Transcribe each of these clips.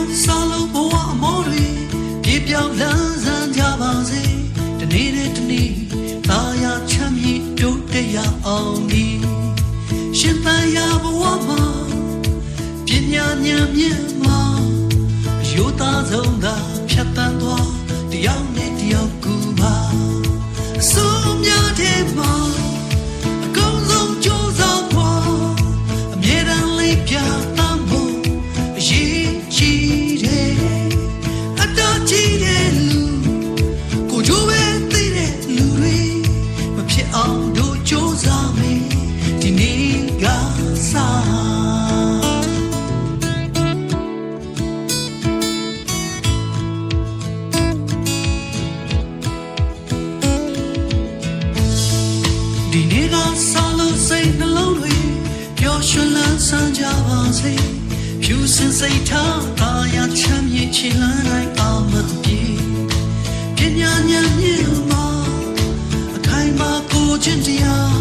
solo boa amoreပြေပြောင်းလန်းဆန်းကြပါစေတနေ့နဲ့တနေ့သာယာချမ်းမြေ့တိုးတက်ရအောင်ဒီရှင်သန်ရာဘဝမှာပညာဉာဏ်မြင့်မှာအယုသားဆုံးသာဖြတ်တန်းသွားတယောက်နဲ့တယောက်ကူပါအစိုးများတဲ့မှာအကုန်ဆုံးကြိုးစားဖို့အမြဲတမ်းလေးပြသဖို့အရေးကြီးတယ်အတော်ကြီးတဲ့လူကိုကြိုးပဲသိတဲ့လူတွေမဖြစ်အောင်တို့ကြိုးစားမယ်ဒီနေ့ကစားဒီနေ့ကစားလို့စိတ်နှလုံးတွေပျော်ရွှင်လန်းဆန်းကြပါစေဖြူစင်စိတ်ထားသာယာချမ်းမြေ့ချီလန်းနိုင်အောင်မပြေပညာဉာဏ်မြင့်မှာအခိုင်မာကိုခြင်းတရား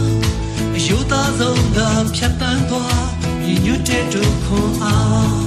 အယုသားဆုံးသာဖြတ်တန်းသွားညီညွတ်တဲ့ဒုက္ခအား